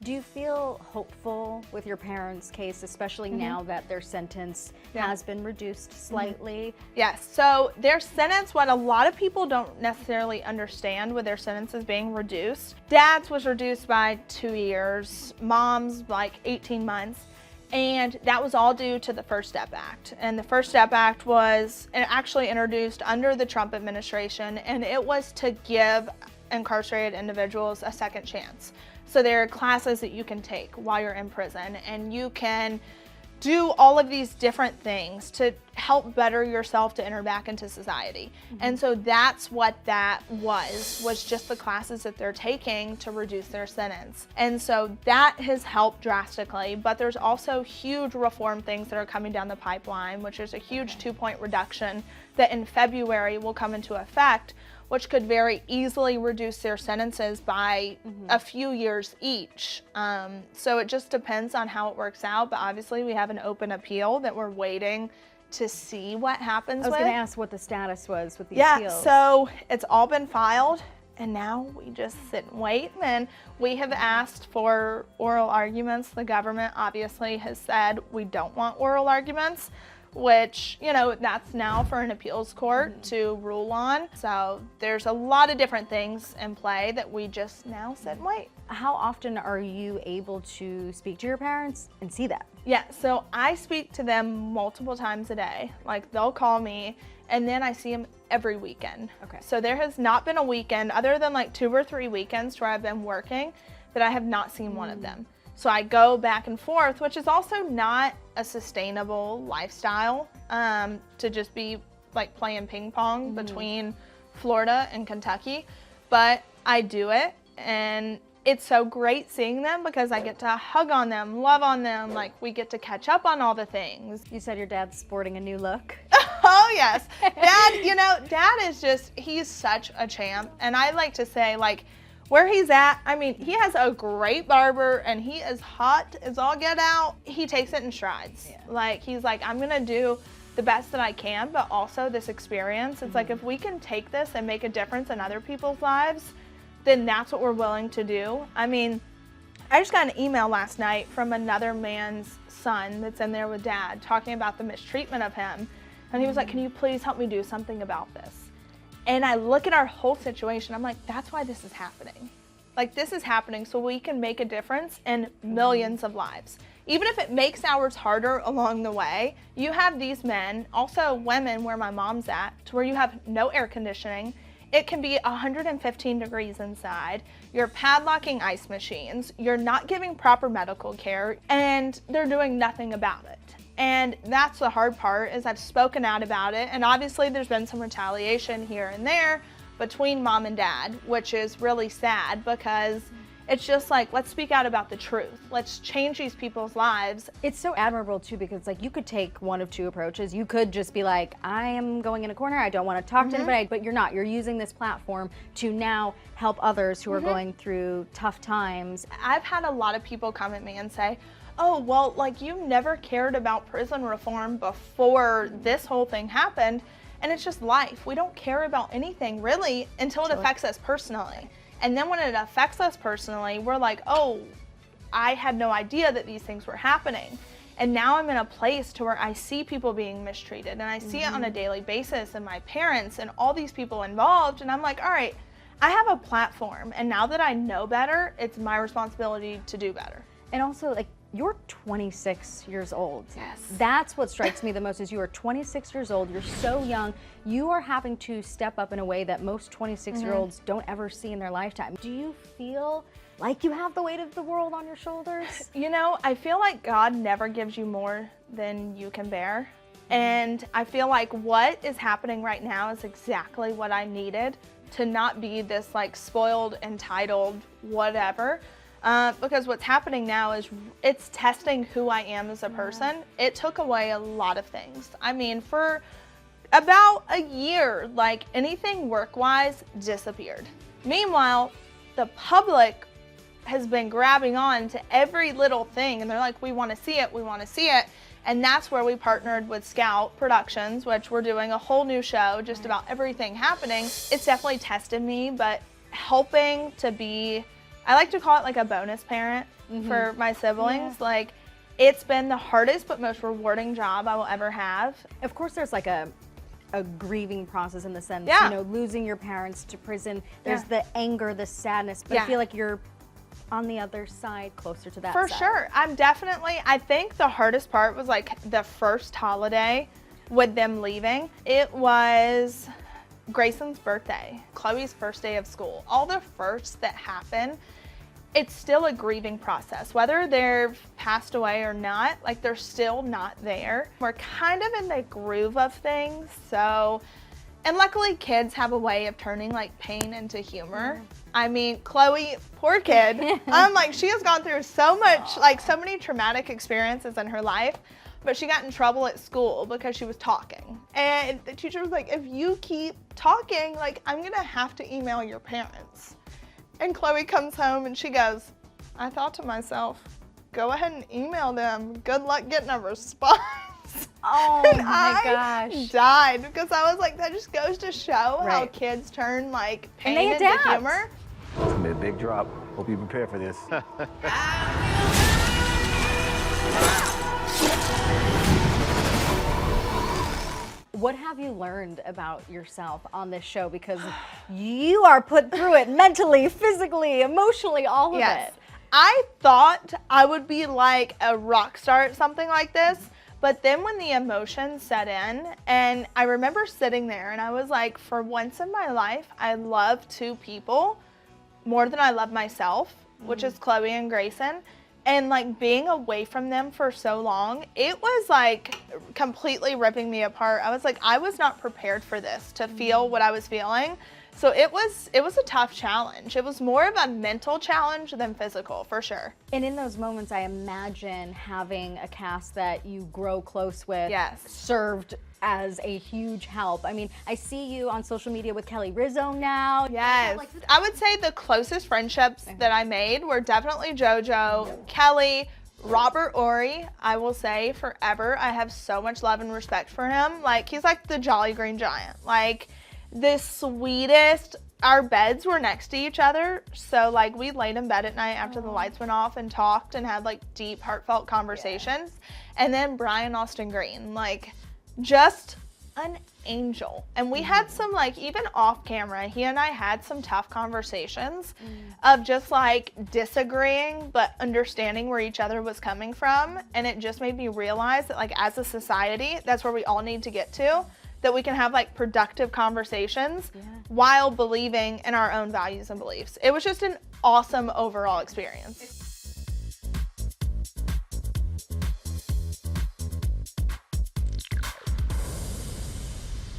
Do you feel hopeful with your parents' case, especially now that their sentence has been reduced slightly? Yes, so their sentence, what a lot of people don't necessarily understand with their sentences being reduced. Dad's was reduced by 2 years, mom's like 18 months. And that was all due to the First Step Act. And the First Step Act was actually introduced under the Trump administration, and it was to give incarcerated individuals a second chance. So there are classes that you can take while you're in prison, and you can do all of these different things to help better yourself to enter back into society. And so that's what that was just the classes that they're taking to reduce their sentence. And so that has helped drastically, but there's also huge reform things that are coming down the pipeline, which is a huge 2-point reduction that in February will come into effect, which could very easily reduce their sentences by a few years each. So it just depends on how it works out, but obviously we have an open appeal that we're waiting to see what happens with. I was going to ask what the status was with the appeals. Yeah, so it's all been filed, and now we just sit and wait. And we have asked for oral arguments. The government obviously has said we don't want oral arguments, which, you know, that's now for an appeals court to rule on. So there's a lot of different things in play that we just now sit and wait. How often are you able to speak to your parents and see them? Yeah, so I speak to them multiple times a day. Like, they'll call me, and then I see them every weekend. Okay. So there has not been a weekend, other than like 2 or 3 weekends where I've been working, that I have not seen one of them. So I go back and forth, which is also not a sustainable lifestyle, to just be like playing ping pong between Florida and Kentucky. But I do it, and it's so great seeing them because I get to hug on them, love on them, like we get to catch up on all the things. You said your dad's sporting a new look. Oh yes, Dad, you know, Dad is just, he's such a champ. And I like to say, like, where he's at, I mean, he has a great barber and he is hot as all get out. He takes it in strides. Like, he's like, I'm gonna do the best that I can, but also this experience. It's like, if we can take this and make a difference in other people's lives, then that's what we're willing to do. I mean, I just got an email last night from another man's son that's in there with Dad talking about the mistreatment of him. And he was like, can you please help me do something about this? And I look at our whole situation, I'm like, that's why this is happening. Like, this is happening so we can make a difference in millions of lives. Even if it makes ours harder along the way, you have these men, also women where my mom's at, to where you have no air conditioning. It can be 115 degrees inside. You're padlocking ice machines. You're not giving proper medical care, and they're doing nothing about it. And that's the hard part, is I've spoken out about it, and obviously there's been some retaliation here and there between Mom and Dad, which is really sad because it's just like, let's speak out about the truth. Let's change these people's lives. It's so admirable too, because like, you could take one of two approaches. You could just be like, I am going in a corner, I don't want to talk to anybody, but you're not. You're using this platform to now help others who are going through tough times. I've had a lot of people come at me and say, oh, well, like, you never cared about prison reform before this whole thing happened. And it's just life. We don't care about anything really until it affects us personally. And then when it affects us personally, we're like, oh, I had no idea that these things were happening. And now I'm in a place to where I see people being mistreated, and I see it on a daily basis, and my parents and all these people involved. And I'm like, all right, I have a platform. And now that I know better, it's my responsibility to do better. And also, like, you're 26 years old. Yes. That's what strikes me the most, is you are 26 years old. You're so young. You are having to step up in a way that most 26-year-olds don't ever see in their lifetime. Do you feel like you have the weight of the world on your shoulders? You know, I feel like God never gives you more than you can bear. And I feel like what is happening right now is exactly what I needed to not be this like spoiled, entitled, whatever. Because what's happening now is it's testing who I am as a person. It took away a lot of things. I mean, for about a year, like, anything work-wise disappeared. Meanwhile, the public has been grabbing on to every little thing, and they're like, we want to see it, we want to see it. And that's where we partnered with Scout Productions, which we're doing a whole new show just about everything happening. It's definitely tested me, but helping to be I like to call it like a bonus parent for my siblings. Yeah. Like, it's been the hardest but most rewarding job I will ever have. Of course, there's like a grieving process in the sense, Yeah. you know, losing your parents to prison. There's Yeah. the anger, the sadness, but I Yeah. feel like you're on the other side, closer to that For side. sure. I think the hardest part was like the first holiday with them leaving. It was Grayson's birthday, Chloe's first day of school. All the firsts that happen, it's still a grieving process. Whether they've passed away or not, like they're still not there. We're kind of in the groove of things, so, and luckily kids have a way of turning like pain into humor. I mean, Chloe, poor kid, I'm like, she has gone through so much, like so many traumatic experiences in her life, but she got in trouble at school because she was talking. And the teacher was like, if you keep talking, like I'm gonna have to email your parents. And Chloe comes home and she goes, I thought to myself, go ahead and email them. Good luck getting a response. Oh And my I gosh. died because I was like, that just goes to show how Right. kids turn like And pain they into adapt. humor. It's gonna be a big drop. Hope you prepare for this. What have you learned about yourself on this show? Because you are put through it mentally, physically, emotionally, all of it. I thought I would be like a rock star at something like this, but then when the emotions set in, and I remember sitting there and I was like, for once in my life, I love two people more than I love myself, which is Chloe and Grayson. And like being away from them for so long, it was like completely ripping me apart. I was like, I was not prepared for this, to feel what I was feeling. So it was a tough challenge. It was more of a mental challenge than physical, for sure. And in those moments, I imagine having a cast that you grow close with Yes. served as a huge help. I mean, I see you on social media with Kelly Rizzo now. Yes. I would say the closest friendships that I made were definitely JoJo, Kelly, Robert Ory. I will say forever, I have so much love and respect for him. Like, he's like the Jolly Green Giant. Like, the sweetest. Our beds were next to each other, so like we laid in bed at night after the lights went off and talked and had like deep, heartfelt conversations. And then Brian Austin Green, like just an angel. And we had some like, even off camera, he and I had some tough conversations of just like disagreeing but understanding where each other was coming from. And it just made me realize that like as a society, that's where we all need to get to, that we can have like productive conversations while believing in our own values and beliefs. It was just an awesome overall experience.